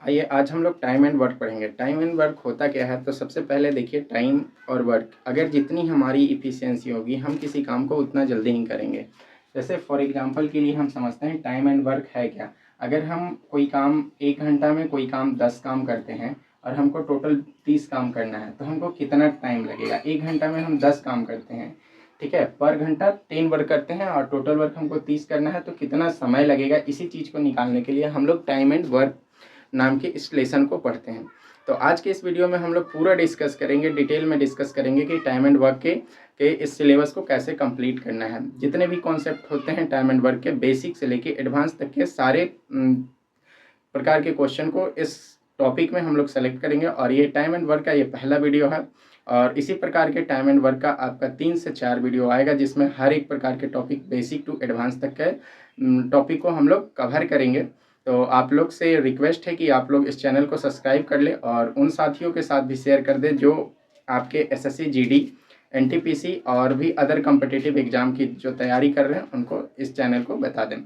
आइए आज हम लोग टाइम एंड वर्क पढ़ेंगे। टाइम एंड वर्क होता क्या है, तो सबसे पहले देखिए टाइम और वर्क, अगर जितनी हमारी इफ़िशियंसी होगी हम किसी काम को उतना जल्दी ही करेंगे। जैसे फॉर एग्जांपल के लिए हम समझते हैं टाइम एंड वर्क है क्या। अगर हम कोई काम 1 घंटा में कोई काम 10 काम करते हैं और हमको टोटल 30 काम करना है, तो हमको कितना टाइम लगेगा। 1 घंटा में हम 10 काम करते हैं, ठीक है, पर घंटा 10 वर्क करते हैं और टोटल वर्क हमको 30 करना है, तो कितना समय लगेगा। इसी चीज़ को निकालने के लिए हम लोग टाइम एंड वर्क नाम के इस लेसन को पढ़ते हैं। तो आज के इस वीडियो में हम लोग पूरा डिस्कस करेंगे, डिटेल में डिस्कस करेंगे कि टाइम एंड वर्क के इस सिलेबस को कैसे कंप्लीट करना है। जितने भी कॉन्सेप्ट होते हैं टाइम एंड वर्क के, बेसिक से लेके एडवांस तक के सारे प्रकार के क्वेश्चन को इस टॉपिक में हम लोग सेलेक्ट करेंगे। और ये टाइम एंड वर्क का ये पहला वीडियो है और इसी प्रकार के टाइम एंड वर्क का आपका 3 से 4 वीडियो आएगा, जिसमें हर एक प्रकार के टॉपिक बेसिक टू एडवांस तक के टॉपिक को हम लोग कवर करेंगे। तो आप लोग से रिक्वेस्ट है कि आप लोग इस चैनल को सब्सक्राइब कर लें और उन साथियों के साथ भी शेयर कर दें जो आपके एसएससी, जीडी, एनटीपीसी और भी अदर कॉम्पिटिटिव एग्ज़ाम की जो तैयारी कर रहे हैं, उनको इस चैनल को बता दें।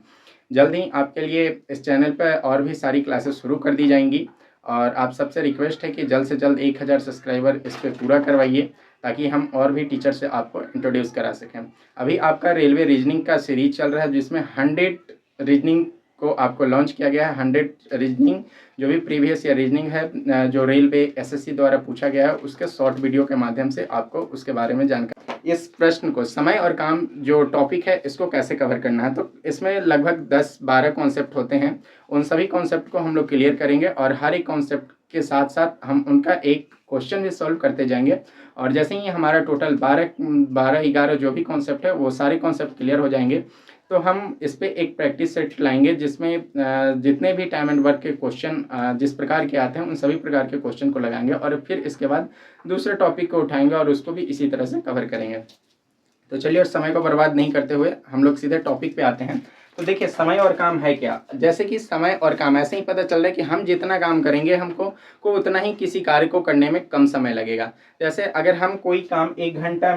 जल्द ही आपके लिए इस चैनल पर और भी सारी क्लासेस शुरू कर दी जाएंगी और आप सबसे रिक्वेस्ट है कि जल्द से जल्द 1000 सब्सक्राइबर इस पर पूरा करवाइए, ताकि हम और भी टीचर से आपको इंट्रोड्यूस करा सकें। अभी आपका रेलवे रीजनिंग का सीरीज चल रहा है, जिसमें 100 रीजनिंग को आपको लॉन्च किया गया है। 100 रीजनिंग जो भी प्रीवियस ईयर रीजनिंग है, जो रेलवे एसएससी द्वारा पूछा गया है, उसके शॉर्ट वीडियो के माध्यम से आपको उसके बारे में जानकारी। इस प्रश्न को समय और काम जो टॉपिक है, इसको कैसे कवर करना है, तो इसमें लगभग 10-12 कॉन्सेप्ट होते हैं। उन सभी कॉन्सेप्ट को हम लोग क्लियर करेंगे और हर एक कॉन्सेप्ट के साथ साथ हम उनका एक क्वेश्चन भी सॉल्व करते जाएंगे। और जैसे ही हमारा टोटल 12-11 जो भी कॉन्सेप्ट है, वो सारे कॉन्सेप्ट क्लियर हो जाएंगे, तो हम इस पे एक प्रैक्टिस सेट लाएंगे, जिसमें जितने भी टाइम एंड वर्क के क्वेश्चन जिस प्रकार के आते हैं, उन सभी प्रकार के क्वेश्चन को लगाएंगे और फिर इसके बाद दूसरे टॉपिक को उठाएंगे और उसको भी इसी तरह से कवर करेंगे। तो चलिए, और समय को बर्बाद नहीं करते हुए हम लोग सीधे टॉपिक पे आते हैं। तो देखिए, समय और काम है क्या। जैसे कि समय और काम ऐसे ही पता चल रहा है कि हम जितना काम करेंगे हमको उतना ही किसी कार्य को करने में कम समय लगेगा। जैसे अगर हम कोई काम 1 घंटा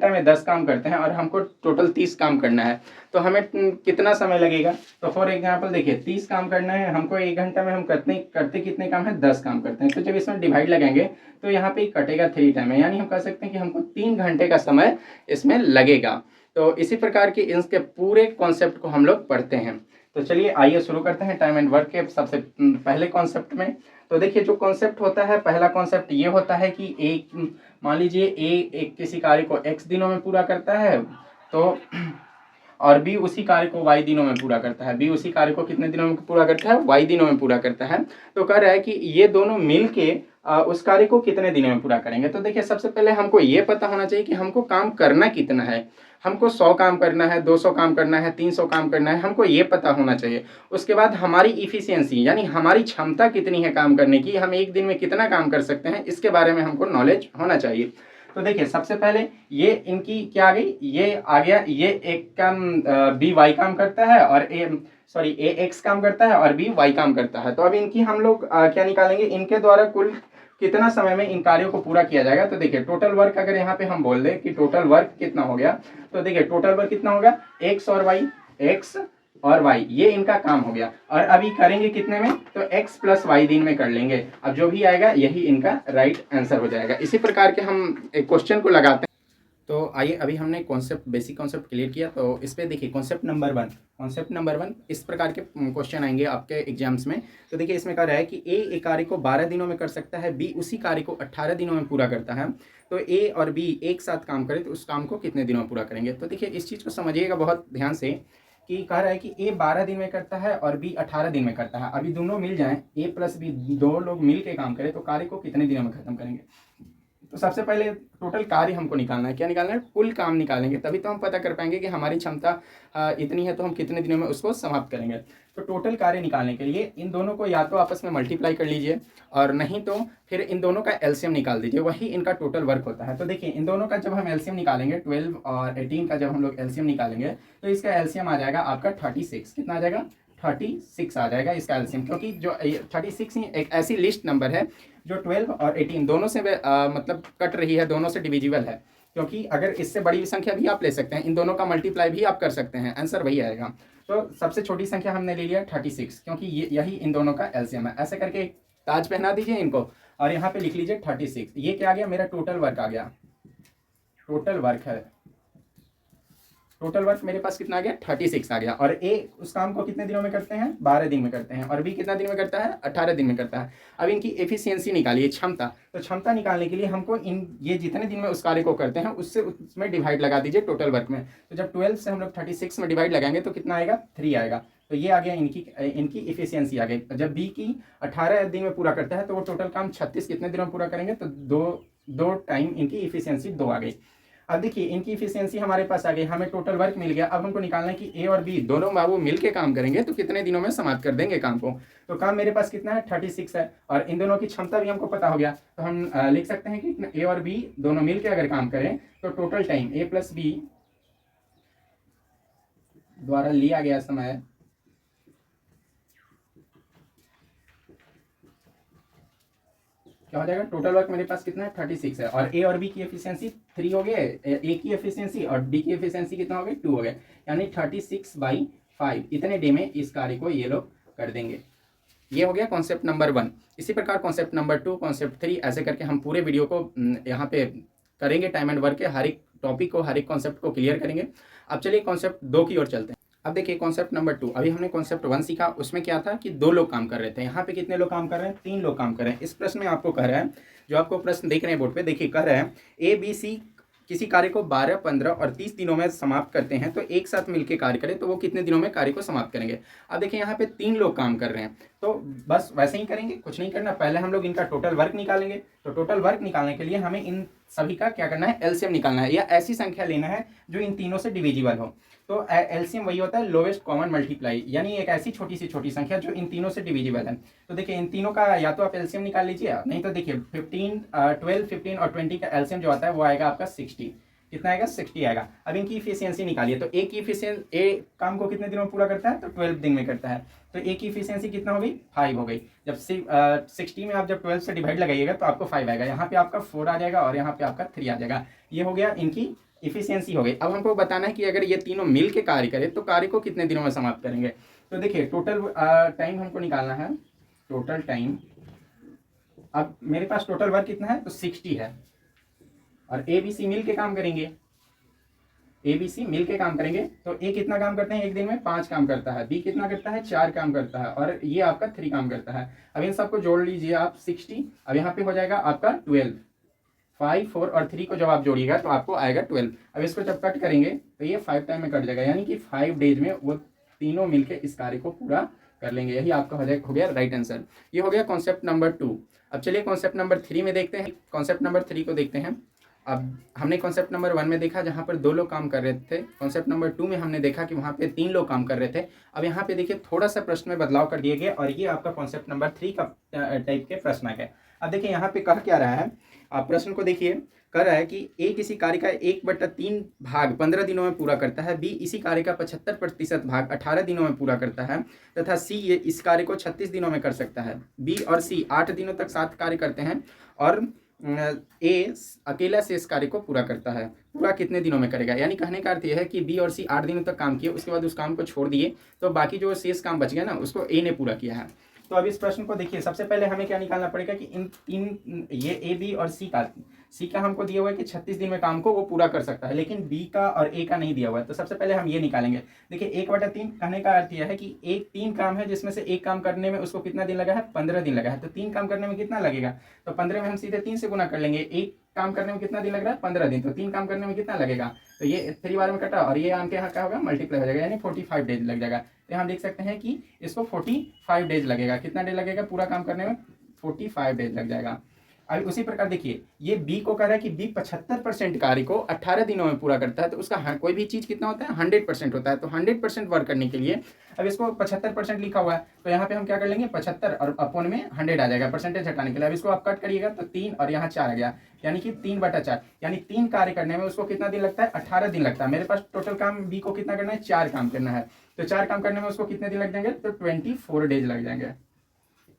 में 10 काम करते हैं और हमको टोटल 30 काम करना है, तो हमें कितना समय लगेगा। तो फॉर एग्जांपल देखिए, 30 काम करना है हमको, 1 घंटा में हम करते कितने काम है, 10 काम करते हैं। तो जब इसमें डिवाइड लगाएंगे तो यहाँ पे कटेगा 3 टाइम है, यानी हम कह सकते हैं कि हमको 3 घंटे का समय इसमें लगेगा। तो इसी प्रकार की इसके पूरे कॉन्सेप्ट को हम लोग पढ़ते हैं। तो चलिए आइए शुरू करते हैं टाइम एंड वर्क के सबसे पहले कॉन्सेप्ट में। तो देखिए, जो कॉन्सेप्ट होता है, पहला कॉन्सेप्ट ये होता है कि एक मान लीजिए एक किसी कार्य को x दिनों में पूरा करता है, तो और बी उसी कार्य को y दिनों में पूरा करता है। बी उसी कार्य को कितने दिनों में पूरा करता है, y दिनों में पूरा करता है। तो कह रहा है कि ये दोनों मिल के उस कार्य को कितने दिनों में पूरा करेंगे। तो देखिए, सबसे पहले हमको ये पता होना चाहिए कि हमको काम करना कितना है। हमको 100 काम करना है, 200 काम करना है, 300 काम करना है, हमको ये पता होना चाहिए। उसके बाद हमारी इफिशियंसी, यानी हमारी क्षमता कितनी है काम करने की, हम एक दिन में कितना काम कर सकते हैं, इसके बारे में हमको नॉलेज होना चाहिए। तो देखिए, सबसे पहले ये इनकी क्या आ गई, ये आ गया, ये एक काम बी वाई काम करता है और ए एक्स काम करता है और बी वाई काम करता है। तो अब इनकी हम लोग क्या निकालेंगे, इनके द्वारा कुल कितना समय में इन कार्यों को पूरा किया जाएगा। तो देखिए, टोटल वर्क अगर यहाँ पे हम बोल दें कि टोटल वर्क कितना हो गया, तो देखिए टोटल वर्क कितना होगा, एक्स और वाई, एक्स और वाई, ये इनका काम हो गया। और अभी करेंगे कितने में, तो x प्लस वाई दिन में कर लेंगे। अब जो भी आएगा यही इनका राइट आंसर हो जाएगा। इसी प्रकार के हम एक क्वेश्चन को लगाते हैं। तो आइए, अभी हमने कॉन्सेप्ट, बेसिक कॉन्सेप्ट क्लियर किया। तो इस पे देखिए, कॉन्सेप्ट नंबर 1 इस प्रकार के क्वेश्चन आएंगे आपके एग्जाम्स में। तो देखिए, इसमें कह रहा है कि ए कार्य को 12 दिनों में कर सकता है, बी उसी कार्य को 18 दिनों में पूरा करता है। तो ए और बी एक साथ काम करें तो उस काम को कितने दिनों में पूरा करेंगे। तो देखिए, इस चीज़ को समझिएगा बहुत ध्यान से कि कह रहा है कि ए 12 दिन में करता है और बी 18 दिन में करता है। अभी दोनों मिल जाएं, ए प्लस बी, दो लोग मिल के काम करें तो कार्य को कितने दिनों में खत्म करेंगे। तो सबसे पहले टोटल कार्य हमको निकालना है। क्या निकालना है, कुल काम निकालेंगे, तभी तो हम पता कर पाएंगे कि हमारी क्षमता इतनी है तो हम कितने दिनों में उसको समाप्त करेंगे। तो टोटल कार्य निकालने के लिए इन दोनों को या तो आपस में मल्टीप्लाई कर लीजिए और नहीं तो फिर इन दोनों का एलसीएम निकाल दीजिए, वही इनका टोटल वर्क होता है। तो देखिए, इन दोनों का जब हम एलसीएम निकालेंगे, 12 और 18 का जब हम लोग एलसीएम निकालेंगे, तो इसका एलसीएम आ जाएगा आपका 36। कितना आ जाएगा, 36 आ जाएगा इसका एलसीएम, क्योंकि जो 36 ही एक ऐसी लिस्ट नंबर है जो 12 और 18 दोनों से मतलब कट रही है, दोनों से डिविजिबल है। क्योंकि अगर इससे बड़ी संख्या भी आप ले सकते हैं, इन दोनों का मल्टीप्लाई भी आप कर सकते हैं, आंसर वही आएगा। तो सबसे छोटी संख्या हमने ले लिया 36, क्योंकि यही इन दोनों का एलसीएम है। ऐसे करके ताज पहना दीजिए इनको और यहाँ पे लिख लीजिए 36। ये क्या आ गया, मेरा टोटल वर्क आ गया, टोटल वर्क है, टोटल वर्क मेरे पास कितना आ गया 36 आ गया। और ए उस काम को कितने दिनों में करते हैं, 12 दिन में करते हैं। और बी कितना दिन में करता है, 18 दिन में करता है। अब इनकी एफिशिएंसी निकालिए, क्षमता। तो क्षमता निकालने के लिए हमको इन ये जितने दिन में उस कार्य को करते हैं उससे उसमें डिवाइड लगा दीजिए टोटल वर्क में। तो जब 12 से हम लोग 36 में डिवाइड लगाएंगे तो कितना आएगा, 3 आएगा। तो ये आ गया इनकी इफिशियंसी आ गई। जब बी की 18 दिन में पूरा करता है तो वो टोटल काम 36 कितने दिनों में पूरा करेंगे, तो दो टाइम इनकी इफिशियंसी 2 आ गई। अब देखिए इनकी इफिशियंसी हमारे पास आ गई, हमें टोटल वर्क मिल गया। अब हमको निकालना है कि ए और बी दोनों बाबू मिलके काम करेंगे तो कितने दिनों में समाप्त कर देंगे काम को। तो काम मेरे पास कितना है, 36 है। और इन दोनों की क्षमता भी हमको पता हो गया, तो हम लिख सकते हैं कि ए और बी दोनों मिलके अगर काम करें तो टोटल टाइम ए प्लस बी द्वारा लिया गया समय क्या हो जाएगा, टोटल वर्क मेरे पास कितना है 36 है। और ए और बी की एफिशिएंसी 3 हो गए, ए की एफिशिएंसी और बी की एफिशिएंसी कितना हो गया, 2 हो गए। यानी 36/5 इतने डे में इस कार्य को ये लोग कर देंगे। ये हो गया कॉन्सेप्ट नंबर 1। इसी प्रकार कॉन्सेप्ट नंबर 2, कॉन्सेप्ट 3, ऐसे करके हम पूरे वीडियो को यहाँ पे करेंगे। टाइम एंड वर्क के हर एक टॉपिक को, हर एक कॉन्सेप्ट को क्लियर करेंगे। अब चलिए कॉन्सेप्ट 2 की ओर चलते हैं। अब देखिए कॉन्सेप्ट नंबर 2, अभी हमने कॉन्सेप्ट 1 सीखा, उसमें क्या था कि 2 लोग काम कर रहे थे। यहाँ पे कितने लोग काम कर रहे हैं, 3 लोग काम कर रहे हैं। इस प्रश्न में आपको कह रहा है, जो आपको प्रश्न देख रहे हैं बोर्ड पे, देखिए कह रहा है ए बी सी किसी कार्य को 12, 15 और 30 दिनों में समाप्त करते हैं, तो एक साथ मिलकर कार्य करें तो वो कितने दिनों में कार्य को समाप्त करेंगे। अब देखिए यहाँ पे 3 लोग काम कर रहे हैं, तो बस वैसे ही करेंगे, कुछ नहीं करना। पहले हम लोग इनका टोटल वर्क निकालेंगे। तो टोटल वर्क निकालने के लिए हमें इन सभी का क्या करना है, एलसीएम निकालना है, या ऐसी संख्या लेना है जो इन तीनों से डिविजिबल हो। तो एलसीएम वही होता है लोवेस्ट कॉमन मल्टीप्लाई, यानी एक ऐसी छोटी से छोटी संख्या जो इन तीनों से डिविजिबल है। तो देखिए इन तीनों का या तो आप एलसीएम निकाल लीजिए, नहीं तो देखिए 12, 15 और 20 का एलसीएम जो आता है वो आएगा आपका 60। कितना आएगा, 60 आएगा। अब इनकी इफिशियंसी निकालिए। तो ए की इफिशियंसी, ए काम को कितने दिनों में पूरा करता है, तो 12 दिन में करता है। तो ए की इफिशियंसी कितना हो गई, 5 हो गई। जब 60 में आप जब 12 से डिवाइड लगाइएगा तो आपको 5 आएगा। यहाँ पे आपका 4 आ जाएगा और यहाँ पे आपका 3 आ जाएगा। ये हो गया इनकी इफिशियंसी हो गई। अब हमको बताना है कि अगर ये तीनों मिल के कार्य करें तो कार्य को कितने दिनों में समाप्त करेंगे। तो देखिए टोटल टाइम हमको निकालना है, टोटल टाइम। अब मेरे पास टोटल वर्क कितना है, तो 60 है। और ए बी सी मिल के काम करेंगे, ए बी सी मिल के काम करेंगे। तो ए कितना काम करते हैं एक दिन में, 5 काम करता है। बी कितना करता है, 4 काम करता है। और ये आपका 3 काम करता है। अब इन सबको जोड़ लीजिए आप, 60। अब यहाँ पे हो जाएगा आपका 12। 5, 4 और 3 को जब आप जोड़िएगा तो आपको आएगा 12। अब इसको जब कट करेंगे तो ये 5 टाइम में कट जाएगा, यानी कि 5 डेज में वो तीनों मिलके इस कार्य को पूरा कर लेंगे। यही आपका हो गया राइट आंसर। ये हो गया कॉन्सेप्ट नंबर 2। अब चलिए कॉन्सेप्ट नंबर 3 में देखते हैं। कॉन्सेप्ट नंबर 3 को देखते हैं। अब हमने कॉन्सेप्ट नंबर 1 में देखा जहाँ पर 2 लोग काम कर रहे थे। कॉन्सेप्ट नंबर 2 में हमने देखा कि वहाँ पे 3 लोग काम कर रहे थे। अब यहाँ पे देखिए थोड़ा सा प्रश्न में बदलाव कर दिए गए और ये आपका कॉन्सेप्ट नंबर 3 का टाइप के प्रश्न आ गए। अब देखिए यहाँ पे कह क्या रहा है, आप प्रश्न को देखिए। कह रहा है कि ए किसी कार्य का 1/3 भाग 15 दिनों में पूरा करता है, बी इसी कार्य का 75% भाग 18 दिनों में पूरा करता है, तथा सी ये इस कार्य को 36 दिनों में कर सकता है। बी और सी 8 दिनों तक साथ कार्य करते हैं और ए अकेला से इस कार्य को पूरा करता है। पूरा कितने दिनों में करेगा, यानी कहने का अर्थ यह है कि बी और सी 8 दिनों तक काम किए, उसके बाद उस काम को छोड़ दिए, तो बाकी जो शेष काम बच गया ना उसको ए ने पूरा किया है। तो अब इस प्रश्न को देखिए, सबसे पहले हमें क्या निकालना पड़ेगा कि इन तीन, ये ए बी और सी का हमको दिया हुआ है कि 36 दिन में काम को वो पूरा कर सकता है, लेकिन बी का और ए का नहीं दिया हुआ है। तो सबसे पहले हम ये निकालेंगे। देखिए 1/3 कहने का अर्थ यह है कि एक 3 काम है जिसमें से एक काम करने में उसको कितना दिन लगा है, 15 दिन लगा है। तो 3 काम करने में कितना लगेगा, तो 15 में हम सीधे 3 से गुना कर लेंगे। एक काम करने में कितना दिन लग रहा है, 15 दिन। तो 3 काम करने में कितना लगेगा, तो ये 3 बार में कटा और ये आम के यहाँ क्या होगा, मल्टीप्लाई हो जाएगा, यानी 45 डेज लग जाएगा। तो हम देख सकते हैं कि इसको 45 डेज लगेगा। कितना डेज लगेगा पूरा काम करने में, 45 डेज लग जाएगा। अब उसी प्रकार देखिए ये बी को कह रहा है कि बी 75% कार्य को 18 दिनों में पूरा करता है। तो उसका कोई भी चीज़ कितना होता है, 100% होता है। तो 100% वर्क करने के लिए अब इसको 75% लिखा हुआ है, तो यहाँ पे हम क्या कर लेंगे, 75 और अपोन में 100 आ जाएगा परसेंटेज हटाने के लिए। अब इसको आप कट करिएगा तो 3 और यहाँ 4 आ गया, यानी कि 3/4, यानी 3 कार्य करने में उसको कितना दिन लगता है, 18 दिन लगता है। मेरे पास टोटल काम बी को कितना करना है, 4 काम करना है। तो 4 काम करने में उसको कितने दिन लग जाएंगे, तो 24 डेज लग जाएंगे।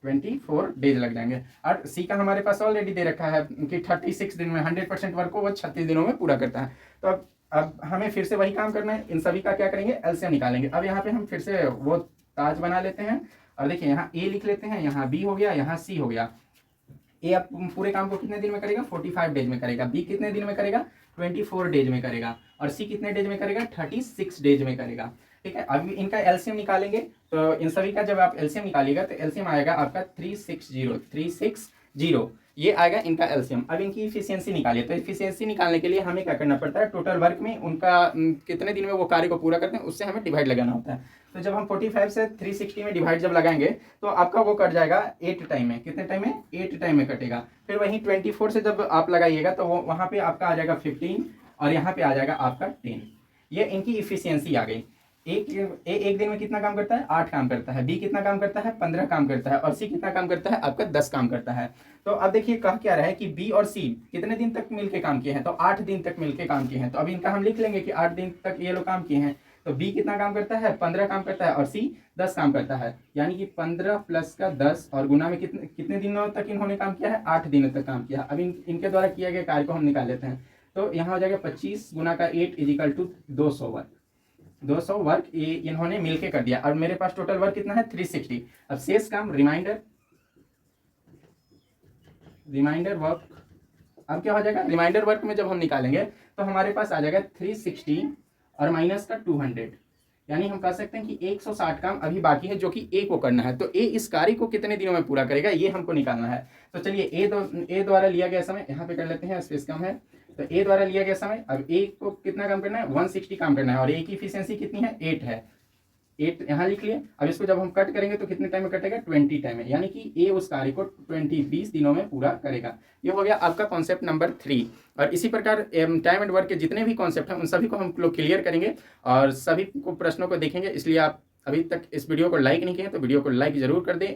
24 डेज लग जाएंगे। और सी का हमारे पास ऑलरेडी दे रखा है कि 36 दिन में 100% वर्क को वो 36 दिनों में पूरा करता है। तो अब हमें फिर से वही काम करना है, इन सभी का क्या करेंगे, एलसीएम निकालेंगे। अब यहाँ पे हम फिर से वो ताज बना लेते हैं और देखिए यहाँ ए लिख लेते हैं, यहाँ बी हो गया, यहाँ सी हो गया। ए अब पूरे काम को कितने दिन में करेगा, 45 डेज में करेगा। बी कितने दिन में करेगा, 24 डेज में करेगा। और सी कितने डेज में करेगा, 36 डेज में करेगा। ठीक है, अब इनका एलसीएम निकालेंगे। तो इन सभी का जब आप एलसीएम निकालिएगा तो एलसीएम आएगा आपका 360 ये आएगा इनका एलसीएम। अब इनकी इफिशियंसी निकालिए। तो इफिशियंसी निकालने के लिए हमें क्या करना पड़ता है, टोटल वर्क में उनका कितने दिन में वो कार्य को पूरा करते हैं उससे हमें डिवाइड लगाना होता है। तो जब हम 45 से 360 में डिवाइड जब लगाएंगे तो आपका वो कट जाएगा 8 टाइम में। कितने टाइम में, 8 टाइम में कटेगा। फिर वहीं 24 से जब आप लगाइएगा तो वो वहाँ पे आपका आ जाएगा 15 और यहाँ पे आ जाएगा आपका 10। ये इनकी इफिशियंसी आ गई। एक दिन में कितना काम करता है, 8 काम करता है। बी कितना काम करता है, 15 काम करता है। और सी कितना काम करता है, आपका 10 काम करता है। तो अब देखिए कह क्या रहा है कि बी और सी कितने दिन तक मिलके काम किए हैं, तो 8 दिन तक मिलके काम किए हैं। तो अब इनका हम लिख लेंगे कि 8 दिन तक ये लोग काम किए हैं। तो बी कितना काम करता है, 15 काम करता है और सी 10 काम करता है। यानी कि 15 प्लस का 10 और गुना में कितने दिनों तक इन्होंने काम किया है, 8 दिनों तक काम किया। अब इनके द्वारा किया गया कार्य को हम निकाल लेते हैं। तो यहाँ हो जाएगा 25 गुना का 8 = 200 वर्क। 200 वर्क ये इन्होंने मिलके कर दिया। और मेरे पास टोटल वर्क कितना है, 360। अब शेष काम रिमाइंडर वर्क, अब क्या हो जाएगा, रिमाइंडर वर्क में जब हम निकालेंगे तो हमारे पास आ जाएगा 360 और माइनस का 200। यानी हम कह सकते हैं कि 160 काम अभी बाकी है जो कि ए को करना है। तो ए इस कार्य को कितने दिनों में पूरा करेगा ये हमको निकालना है। तो चलिए ए द्वारा लिया गया समय यहाँ पे कर लेते हैं, स्पेस कम है। तो ए द्वारा लिया गया समय, अब ए को कितना काम करना है, 160 काम करना है। और ए की इफिशियंसी कितनी है, 8 है। 8 यहाँ लिख लिए। अब इसको जब हम कट करेंगे तो कितने टाइम में कटेगा, 20 टाइम में। यानी कि ए उस कार्य को 20 दिनों में पूरा करेगा। ये हो गया आपका कॉन्सेप्ट नंबर 3। और इसी प्रकार टाइम एंड वर्क के जितने भी कॉन्सेप्ट हैं उन सभी को हम लोग क्लियर करेंगे और सभी को प्रश्नों को देखेंगे। इसलिए आप अभी तक इस वीडियो को लाइक नहीं किए तो वीडियो को लाइक जरूर कर दें।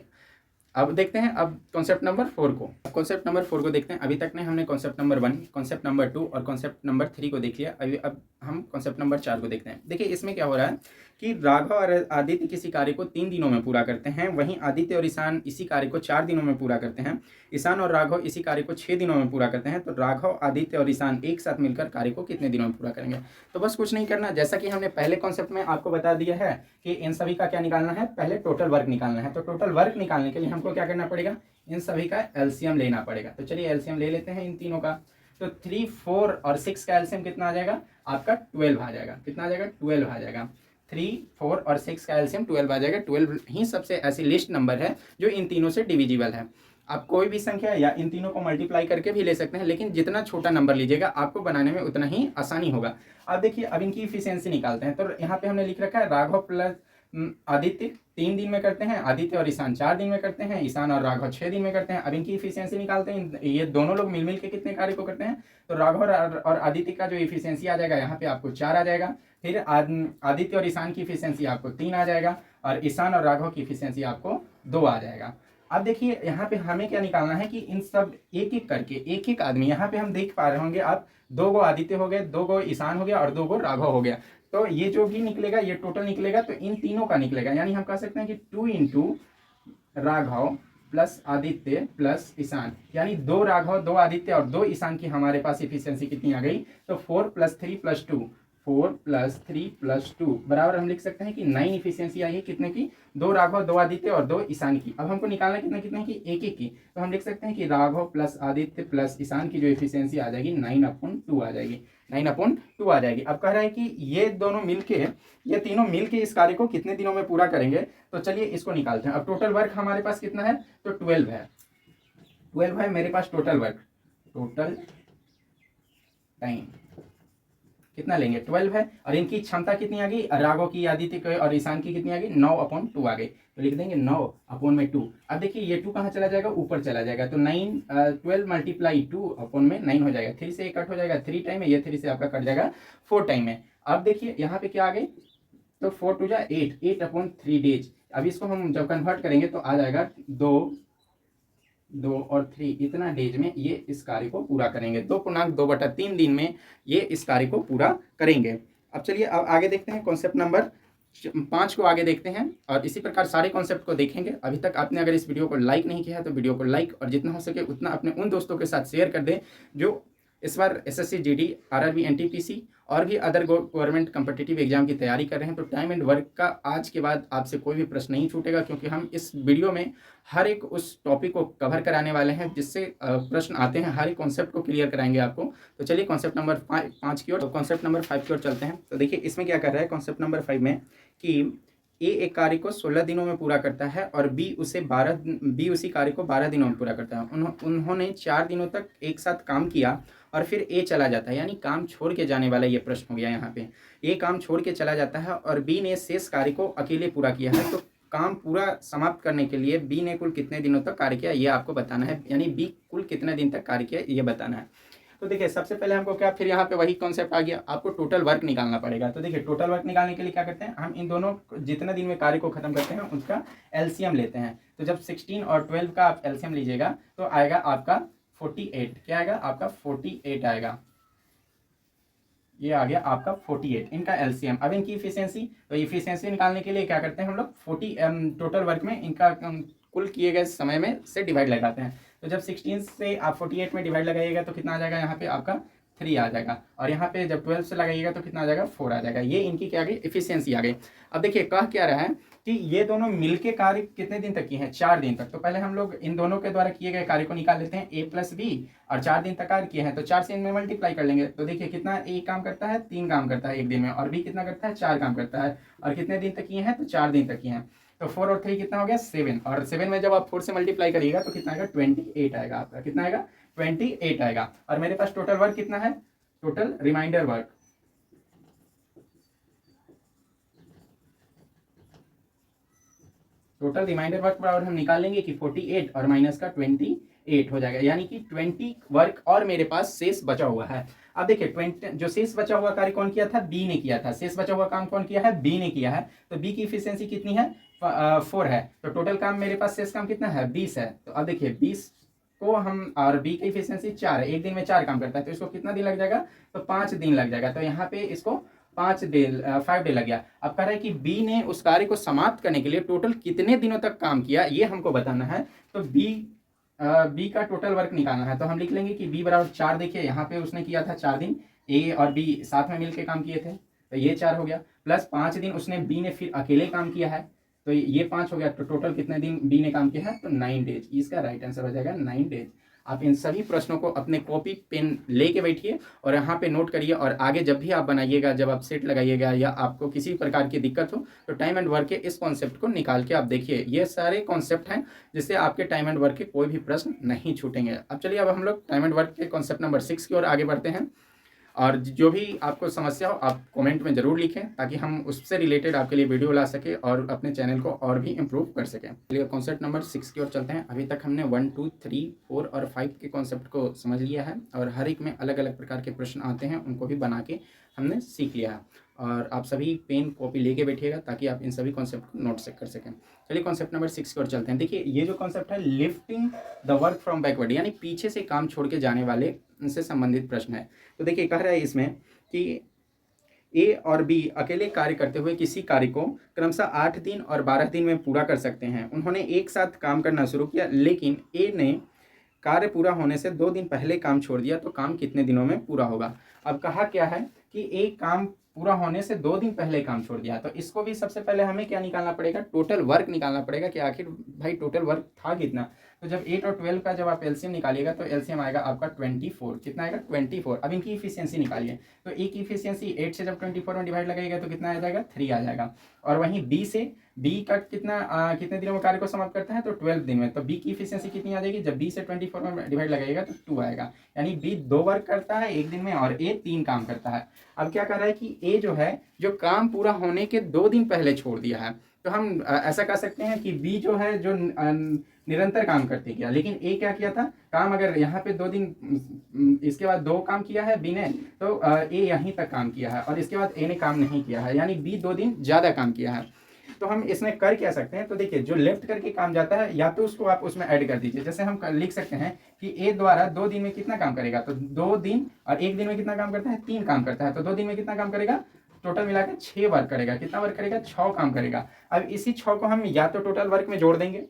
अब देखते हैं अब कॉन्सेप्ट नंबर 4 को। कॉन्सेप्ट नंबर 4 को देखते हैं। अभी तक ने हमने कॉन्सेप्ट नंबर 1, कॉन्सेप्ट नंबर 2 और कॉन्सेप्ट नंबर 3 को देख लिया। अब हम कॉन्सेप्ट नंबर 4 को देखते हैं। देखिए इसमें क्या हो रहा है कि राघव और आदित्य किसी कार्य को 3 दिनों में पूरा करते हैं, वहीं आदित्य और ईशान इसी कार्य को 4 दिनों में पूरा करते हैं। ईशान और राघव इसी कार्य को 6 दिनों में पूरा करते हैं। तो राघव, आदित्य और ईशान एक साथ मिलकर कार्य को कितने दिनों में पूरा करेंगे। तो बस कुछ नहीं करना, जैसा कि हमने पहले कॉन्सेप्ट में आपको बता दिया है कि इन सभी का क्या निकालना है, पहले टोटल वर्क निकालना है। तो टोटल वर्क निकालने के लिए हमको क्या करना पड़ेगा, इन सभी का एलसीएम लेना पड़ेगा। तो चलिए एलसीएम ले लेते हैं इन तीनों का। तो 3, 4 और 6 का एलसीएम कितना आ जाएगा, आपका 12 आ जाएगा। कितना आ जाएगा, 12 आ जाएगा। 3, 4 और 6 का एलसीएम 12 आ जाएगा। 12 ही सबसे ऐसी लिस्ट नंबर है जो इन तीनों से डिविजिबल है। आप कोई भी संख्या या इन तीनों को मल्टीप्लाई करके भी ले सकते हैं, लेकिन जितना छोटा नंबर लीजिएगा आपको बनाने में उतना ही आसानी होगा। अब देखिए अब इनकी इफिशियंसी निकालते हैं। तो यहाँ पे हमने लिख रखा है राघव प्लस आदित्य 3 दिन में करते हैं, आदित्य और ईशान 4 दिन में करते हैं, ईशान और राघव 6 दिन में करते हैं। अब इनकी इफिशियंसी निकालते हैं। ये दोनों लोग मिल के कितने कार्य को करते हैं। तो राघव और आदित्य का जो इफिशियंसी आ जाएगा यहाँ पे आपको 4 आ जाएगा। फिर आदित्य और ईशान की इफिशियंसी आपको 3 आ जाएगा और ईशान और राघव की इफिशियंसी आपको 2 आ जाएगा। अब देखिए यहाँ पे हमें क्या निकालना है कि इन सब एक एक करके एक एक आदमी, यहाँ पे हम देख पा रहे होंगे आप, 2 गो आदित्य हो गए, 2 गो ईशान हो गया और 2 गो राघव हो गया। तो ये जो भी निकलेगा ये टोटल निकलेगा तो इन तीनों का निकलेगा। यानी हम कह सकते हैं कि 2 × राघव प्लस आदित्य प्लस ईशान, यानी 2 राघव 2 आदित्य और 2 ईशान की हमारे पास इफिशियंसी कितनी आ गई। तो 4 + 3 + 2, 4 + 3 + 2 बराबर हम लिख सकते हैं कि 9 इफिशियंसी आई है। कितने की, 2 राघव 2 आदित्य और 2 ईशान की। अब हमको निकालना कितने कितने की, एक एक की। तो हम लिख सकते हैं कि राघव प्लस आदित्य प्लस ईशान की जो इफिशियंसी आ जाएगी 9/2 आ जाएगी। 9/2 आ जाएगी। अब कह रहा है कि ये दोनों मिलके, ये तीनों मिलके इस कार्य को कितने दिनों में पूरा करेंगे। तो चलिए इसको निकालते हैं। अब टोटल वर्क हमारे पास कितना है, तो 12 है। 12 है मेरे पास टोटल वर्क। टोटल टाइम कितना लेंगे, 12 है। और इनकी क्षमता कितनी आ गई, राघव की, आदित्य की और ईशान की कितनी आ गई, 9/2 आ गई। तो लिख देंगे 9/2। अब देखिए ये 2 कहाँ चला जाएगा, ऊपर चला जाएगा। तो 12 × 2 में 9 हो जाएगा। 3 से 1 कट हो जाएगा 3 टाइम में, ये 3 से आपका कट जाएगा 4 टाइम में। अब देखिए यहाँ पे क्या आ गई, तो 4 × 2 = 8, 8/3 डेज। अब इसको हम जब कन्वर्ट करेंगे तो आ जाएगा 2 और 3, इतना डेज में ये इस कार्य को पूरा करेंगे। 2.2/3 दिन में ये इस कार्य को पूरा करेंगे। अब चलिए अब आगे देखते हैं कॉन्सेप्ट नंबर 5 को आगे देखते हैं और इसी प्रकार सारे कॉन्सेप्ट को देखेंगे। अभी तक आपने अगर इस वीडियो को लाइक नहीं किया है तो वीडियो को लाइक और जितना हो सके उतना अपने उन दोस्तों के साथ शेयर कर दें जो इस बार एसएससी जीडी आरआरबी एनटीपीसी और भी अदर गवर्नमेंट कम्पिटिटिव एग्जाम की तैयारी कर रहे हैं। तो टाइम एंड वर्क का आज के बाद आपसे कोई भी प्रश्न नहीं छूटेगा, क्योंकि हम इस वीडियो में हर एक उस टॉपिक को कवर कराने वाले हैं जिससे प्रश्न आते हैं, हर एक कॉन्सेप्ट को क्लियर कराएंगे आपको। तो चलिए कॉन्सेप्ट नंबर 5 की ओर, तो कॉन्सेप्ट नंबर 5 की ओर चलते हैं। तो देखिए इसमें क्या कर रहा है कॉन्सेप्ट नंबर 5 में कि ए एक कार्य को 16 दिनों में पूरा करता है और बी उसी कार्य को 12 दिनों में पूरा करता है। उन्होंने 4 दिनों तक एक साथ काम किया और फिर ए चला जाता है, यानी काम छोड़ के जाने वाला ये प्रश्न हो गया यहाँ पे। ए काम छोड़ के चला जाता है और बी ने शेष कार्य को अकेले पूरा किया है। तो काम पूरा समाप्त करने के लिए बी ने कुल कितने दिनों तक कार्य किया ये आपको बताना है, यानी बी कुल कितने दिन तक कार्य किया ये बताना है। तो देखिए सबसे पहले हमको क्या, फिर यहाँ पे वही कॉन्सेप्ट आ गया, आपको टोटल वर्क निकालना पड़ेगा। तो देखिए टोटल वर्क निकालने के लिए क्या करते हैं, हम इन दोनों जितने दिन में कार्य को खत्म करते हैं उसका एलसीएम लेते हैं। तो जब 16 और 12 का आप एलसीएम लीजिएगा तो आएगा आपका 48। क्या आएगा आपका 48 आएगा, ये आ गया आपका 48 इनका एलसीएम। अब इनकी इफिशियंसी, तो इफिशियंसी निकालने के लिए क्या करते हैं हम लोग 40 टोटल वर्क में इनका कुल किए गए समय में से डिवाइड लगाते हैं। तो जब 16 से आप 48 में डिवाइड लगाइएगा तो कितना आ जाएगा, यहाँ पे आपका 3 आ जाएगा, और यहाँ पे जब 12 से लगाइएगा तो कितना आ जाएगा 4 आ जाएगा। ये इनकी क्या आ गई, इफिशियंसी आ गई। अब देखिए कह क्या रहा है कि ये दोनों मिलके कार्य कितने दिन तक किए हैं, 4 दिन तक। तो पहले हम लोग इन दोनों के द्वारा किए गए कार्य को निकाल लेते हैं, ए प्लस बी, और 4 दिन तक कार्य किए हैं तो 4 से इनमें मल्टीप्लाई कर लेंगे। तो देखिए कितना ए काम करता है, 3 काम करता है एक दिन में, और बी कितना करता है, 4 काम करता है, और कितने दिन तक किए हैं, तो 4 दिन तक किए हैं। तो 4 और 3 कितना हो गया 7, और 7 में जब आप 4 से मल्टीप्लाई करिएगा तो कितना आएगा 28 आएगा आपका, कितना आएगा 28 आएगा। और मेरे पास टोटल वर्क कितना है, total remainder work, total remainder work बराबर हम निकाल लेंगे कि 48 और माइनस का 28 हो जाएगा, यानी कि 20 वर्क और मेरे पास शेष बचा हुआ है। अब देखिए 20 जो शेष बचा हुआ कार्य कौन किया था, बी ने किया था। शेष बचा हुआ काम कौन किया है, बी ने किया है। तो बी की इफिशियंसी कितनी है, 4 है। तो टोटल काम मेरे पास शेष काम कितना है, 20 है। तो अब देखिए 20 को हम, और बी की इफिशियंसी 4 है, एक दिन में 4 काम करता है, तो इसको कितना दिन लग जाएगा, तो 5 दिन लग जाएगा। तो यहाँ पे इसको 5 डे लग गया। अब कह रहा है कि बी ने उस कार्य को समाप्त करने के लिए टोटल कितने दिनों तक काम किया ये हमको बताना है। तो बी का टोटल वर्क निकालना है। तो हम लिख लेंगे कि बी बराबर 4, देखिए यहाँ पे उसने किया था 4 दिन, ए और बी साथ में मिलकर काम किए थे, तो ये 4 हो गया, प्लस 5 दिन उसने बी ने फिर अकेले काम किया है, तो ये 5 हो गया। तो टोटल कितने दिन बी ने काम किया है, तो 9 डेज। इसका राइट आंसर हो जाएगा 9 डेज। आप इन सभी प्रश्नों को अपने कॉपी पेन लेके बैठिए और यहाँ पे नोट करिए, और आगे जब भी आप बनाइएगा, जब आप सेट लगाइएगा या आपको किसी प्रकार की दिक्कत हो तो टाइम एंड वर्क के इस कॉन्सेप्ट को निकाल के आप देखिए। ये सारे कॉन्सेप्ट हैं जिससे आपके टाइम एंड वर्क के कोई भी प्रश्न नहीं छूटेंगे। अब चलिए अब हम लोग टाइम एंड वर्क के कॉन्सेप्ट नंबर 6 की ओर आगे बढ़ते हैं, और जो भी आपको समस्या हो आप कमेंट में ज़रूर लिखें ताकि हम उससे रिलेटेड आपके लिए वीडियो ला सके और अपने चैनल को और भी इम्प्रूव कर सकें। चलिए कॉन्सेप्ट नंबर 6 की ओर चलते हैं। अभी तक हमने 1, 2, 3, 4 और 5 के कॉन्सेप्ट को समझ लिया है, और हर एक में अलग अलग प्रकार के प्रश्न आते हैं, उनको भी बना के हमने सीख लिया है। और आप सभी पेन कॉपी लेके बैठिएगा ताकि आप इन सभी कॉन्सेप्ट को नोट से कर सकें। चलिए कॉन्सेप्ट नंबर 6 की ओर चलते हैं। देखिए ये जो कॉन्सेप्ट है lifting the work from backward, यानी पीछे से काम छोड़ के जाने वाले से संबंधित प्रश्न है। तो देखिए कह रहा है इसमें कि ए और बी अकेले कार्य करते हुए किसी कार्य को क्रमशः 8 दिन और 12 दिन में पूरा कर सकते हैं। उन्होंने एक साथ काम करना शुरू किया, लेकिन ए ने कार्य पूरा होने से 2 दिन पहले काम छोड़ दिया, तो काम कितने दिनों में पूरा होगा। अब कहा क्या है कि ए काम पूरा होने से 2 दिन पहले काम छोड़ दिया, तो इसको भी सबसे पहले हमें क्या निकालना पड़ेगा, टोटल वर्क निकालना पड़ेगा कि आखिर भाई टोटल वर्क था कितना। तो जब 8 और 12 का जब आप एलसीएम निकालिएगा तो एलसीएम आएगा आपका 24। कितना आएगा 24। अब इनकी इफिशियंसी निकालिए, तो ए की इफिशियंसी 8 से जब 24 में डिवाइड लगाइएगा तो कितना आ जाएगा 3 आ जाएगा। और वहीं बी का कितने दिनों में कार्य को समाप्त करता है, तो 12 दिन में। तो बी की इफिशियंसी कितनी आ जाएगी, जब बी से 24 में डिवाइड लगाइएगा तो 2 आएगा, यानी बी 2 वर्क करता है एक दिन में और ए 3 काम करता है। अब क्या कर रहा है कि ए जो है जो काम पूरा होने के 2 दिन पहले छोड़ दिया है, तो हम ऐसा कह सकते हैं कि बी जो है जो निरंतर काम करते गया, लेकिन ए क्या किया था काम, अगर यहाँ पे 2 दिन इसके बाद 2 काम किया है बी ने, तो ए यहीं तक काम किया है, और इसके बाद ए ने काम नहीं किया है, यानी बी 2 दिन ज़्यादा काम किया है। तो हम इसमें कर क्या सकते हैं, तो देखिए जो लेफ्ट करके काम जाता है या तो उसको आप उसमें ऐड कर दीजिए। जैसे हम लिख सकते हैं कि ए द्वारा 2 दिन में कितना काम करेगा, तो 2 दिन और 1 दिन में कितना काम करता है, 3 काम करता है, तो 2 दिन में कितना काम करेगा टोटल मिला के 6 वर्क करेगा। कितना वर्क करेगा? 6 काम करेगा। अब इसी 6 को हम या तो टोटल वर्क में जोड़ देंगे,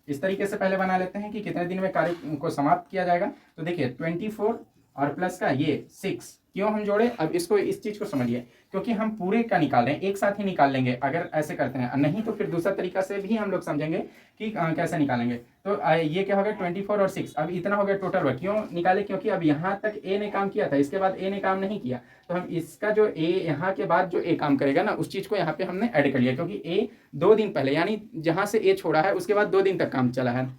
इस तरीके से पहले बना लेते हैं कि कितने दिन में कार्य को समाप्त किया जाएगा। तो देखिए 24 और प्लस का ये 6 क्यों हम जोड़े? अब इसको इस चीज़ को समझिए, क्योंकि हम पूरे का निकाल रहे हैं, एक साथ ही निकाल लेंगे अगर ऐसे करते हैं, नहीं तो फिर दूसरा तरीका से भी हम लोग समझेंगे कि कैसे निकालेंगे। तो ये क्या हो गया? 24 और 6, अब इतना हो गया टोटल वर्क। क्यों निकाले? क्योंकि अब यहाँ तक ए ने काम किया था, इसके बाद ए ने काम नहीं किया, तो हम इसका जो ए यहाँ के बाद जो ए काम करेगा ना, उस चीज़ को यहाँ पे हमने ऐड कर लिया, क्योंकि ए 2 दिन पहले यानी जहाँ से ए छोड़ा है उसके बाद 2 दिन तक काम चला है,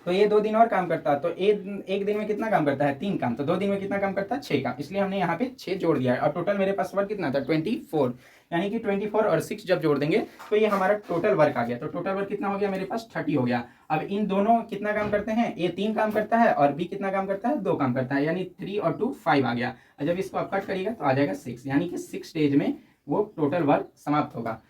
तो ये 2 दिन और काम करता है। तो एक दिन में कितना काम करता है? 3 काम। तो 2 दिन में कितना काम करता है? 6 काम। इसलिए हमने यहाँ पे 6 जोड़ दिया है। और टोटल मेरे पास वर्क कितना था? 24, यानी कि 24 और 6 जब जोड़ देंगे तो ये हमारा टोटल वर्क आ गया। तो टोटल वर्क कितना हो गया? मेरे पास 30 हो गया। अब इन दोनों कितना काम करते हैं? ए 3 काम करता है और बी कितना काम करता है? 2 काम करता है, यानी 3 और 2 5 आ गया। और जब इसको आप कट करिएगा तो आ जाएगा 6, यानी कि 6 डेज में वो टोटल वर्क समाप्त होगा।